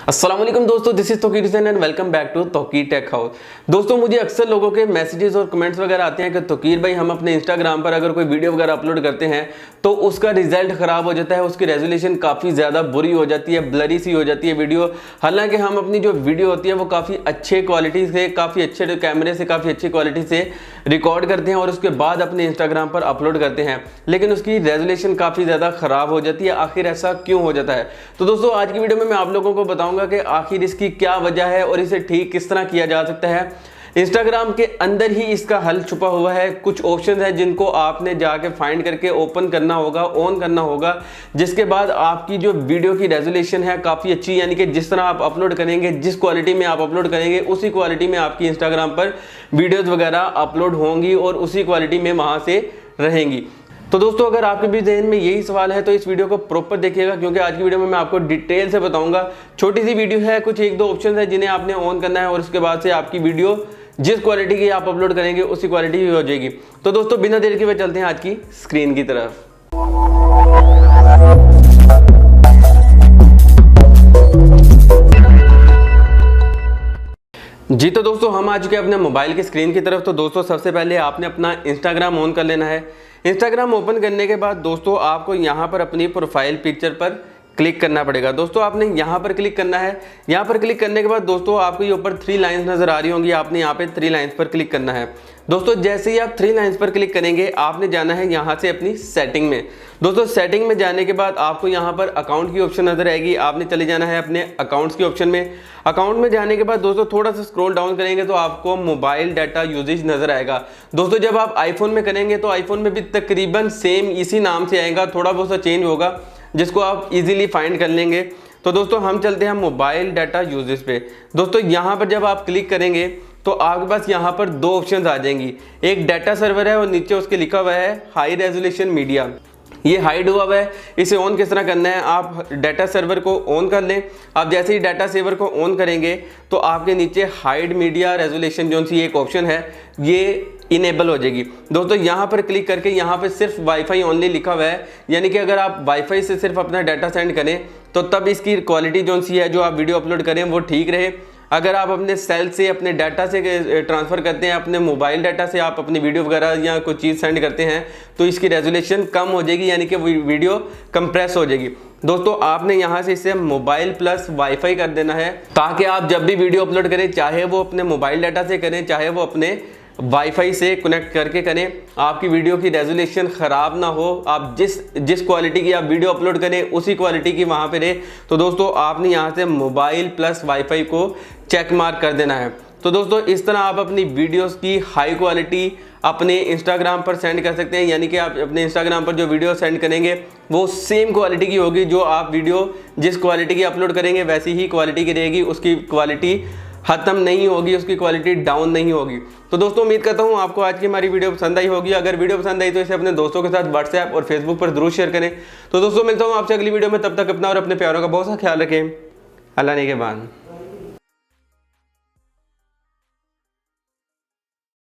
अस्सलाम वालेकुम दोस्तों, this is Tauqeer Hussain and welcome back to Tauqeer tech house. दोस्तों, मुझे अक्सर लोगों के मैसेजेस और कमेंट्स वगैरह आते हैं कि तौकीर भाई हम अपने इंस्टाग्राम पर अगर कोई वीडियो वगैरह अपलोड करते हैं तो उसका रिजल्ट ख़राब हो जाता है, उसकी रेजोल्यूशन काफ़ी ज़्यादा बुरी हो जाती है, ब्लरी सी हो जाती है वीडियो। हालांकि हम अपनी जो वीडियो होती है वो काफ़ी अच्छे क्वालिटी से, काफ़ी अच्छे कैमरे से, काफ़ी अच्छी क्वालिटी से रिकॉर्ड करते हैं और उसके बाद अपने इंस्टाग्राम पर अपलोड करते हैं, लेकिन उसकी रेजोल्यूशन काफ़ी ज़्यादा ख़राब हो जाती है। आखिर ऐसा क्यों हो जाता है? तो दोस्तों, आज की वीडियो में मैं आप लोगों को बताऊंगा कि आखिर इसकी क्या वजह है और इसे ठीक किस तरह किया जा सकता है। इंस्टाग्राम के अंदर ही इसका हल छुपा हुआ है। कुछ ऑप्शन है जिनको आपने जाके फाइंड करके ओपन करना होगा, ऑन करना होगा, जिसके बाद आपकी जो वीडियो की रेजोल्यूशन है काफ़ी अच्छी, यानी कि जिस तरह आप अपलोड करेंगे, जिस क्वालिटी में आप अपलोड करेंगे उसी क्वालिटी में आपकी इंस्टाग्राम पर वीडियोज़ वगैरह अपलोड होंगी और उसी क्वालिटी में वहाँ से रहेंगी। तो दोस्तों, अगर आपके भी ज़हन में यही सवाल है तो इस वीडियो को प्रॉपर देखिएगा, क्योंकि आज की वीडियो में मैं आपको डिटेल से बताऊंगा। छोटी सी वीडियो है, कुछ एक दो ऑप्शन है जिन्हें आपने ऑन करना है और उसके बाद से आपकी वीडियो जिस क्वालिटी की आप अपलोड करेंगे उसी क्वालिटी की हो जाएगी। तो दोस्तों, बिना देर के चलते हैं आज की स्क्रीन की तरफ। जी तो दोस्तों, हम आ चुके हैं अपने मोबाइल की स्क्रीन की तरफ। तो दोस्तों, सबसे पहले आपने अपना इंस्टाग्राम ऑन कर लेना है। इंस्टाग्राम ओपन करने के बाद दोस्तों आपको यहाँ पर अपनी प्रोफाइल पिक्चर पर क्लिक करना पड़ेगा। दोस्तों, आपने यहाँ पर क्लिक करना है। यहाँ पर क्लिक करने के बाद दोस्तों आपको ये ऊपर 3 लाइन्स नज़र आ रही होंगी, आपने यहाँ पे 3 लाइन्स पर क्लिक करना है। दोस्तों, जैसे ही आप 3 लाइन्स पर क्लिक करेंगे आपने जाना है यहाँ से अपनी सेटिंग में। दोस्तों, सेटिंग में जाने के बाद आपको यहाँ पर अकाउंट की ऑप्शन नज़र आएगी, आपने चले जाना है अपने अकाउंट्स की ऑप्शन में। अकाउंट में जाने के बाद दोस्तों थोड़ा सा स्क्रॉल डाउन करेंगे तो आपको मोबाइल डाटा यूजेज नज़र आएगा। दोस्तों, जब आप आईफोन में करेंगे तो आईफोन में भी तकरीबन सेम इसी नाम से आएगा, थोड़ा बहुत सा चेंज होगा जिसको आप इजीली फाइंड कर लेंगे। तो दोस्तों, हम चलते हैं मोबाइल डाटा यूजेज पे। दोस्तों, यहाँ पर जब आप क्लिक करेंगे तो आपके पास यहाँ पर 2 ऑप्शंस आ जाएंगी। एक डाटा सर्वर है और नीचे उसके लिखा हुआ है हाई रेजोल्यूशन मीडिया। ये हाइड हुआ है, इसे ऑन किस तरह करना है? आप डाटा सर्वर को ऑन कर लें। आप जैसे ही डाटा सर्वर को ऑन करेंगे तो आपके नीचे हाइड मीडिया रेजोल्यूशन जो सी एक ऑप्शन है ये इनेबल हो जाएगी। दोस्तों, यहाँ पर क्लिक करके यहाँ पे सिर्फ वाईफाई ओनली लिखा हुआ है, यानी कि अगर आप वाईफाई से सिर्फ अपना डाटा सेंड करें तो तब इसकी क्वालिटी जो सी है, जो आप वीडियो अपलोड करें वो ठीक रहे। अगर आप अपने सेल से, अपने डाटा से ट्रांसफ़र करते हैं, अपने मोबाइल डाटा से आप अपनी वीडियो वगैरह या कोई चीज़ सेंड करते हैं तो इसकी रेजोल्यूशन कम हो जाएगी, यानी कि वीडियो कंप्रेस हो जाएगी। दोस्तों, आपने यहाँ से इसे मोबाइल प्लस वाईफाई कर देना है, ताकि आप जब भी वीडियो अपलोड करें, चाहे वो अपने मोबाइल डाटा से करें, चाहे वो अपने वाईफाई से कनेक्ट करके करें, आपकी वीडियो की रेजोल्यूशन ख़राब ना हो। आप जिस क्वालिटी की आप वीडियो अपलोड करें उसी क्वालिटी की वहाँ पे रहे। तो दोस्तों, आपने यहाँ से मोबाइल प्लस वाईफाई को चेक मार्क कर देना है। तो दोस्तों, इस तरह आप अपनी वीडियोस की हाई क्वालिटी अपने इंस्टाग्राम पर सेंड कर सकते हैं, यानी कि आप अपने इंस्टाग्राम पर जो वीडियो सेंड करेंगे वो सेम क्वालिटी की होगी। जो आप वीडियो जिस क्वालिटी की अपलोड करेंगे वैसी ही क्वालिटी की रहेगी, उसकी क्वालिटी खत्म नहीं होगी, उसकी क्वालिटी डाउन नहीं होगी। तो दोस्तों, उम्मीद करता हूँ आपको आज की हमारी वीडियो पसंद आई होगी। अगर वीडियो पसंद आई तो इसे अपने दोस्तों के साथ व्हाट्सएप और फेसबुक पर जरूर शेयर करें। तो दोस्तों, मिलता हूँ आपसे अगली वीडियो में, तब तक अपना और अपने प्यारों का बहुत सा ख्याल रखें। अल्लाह ने के बाद।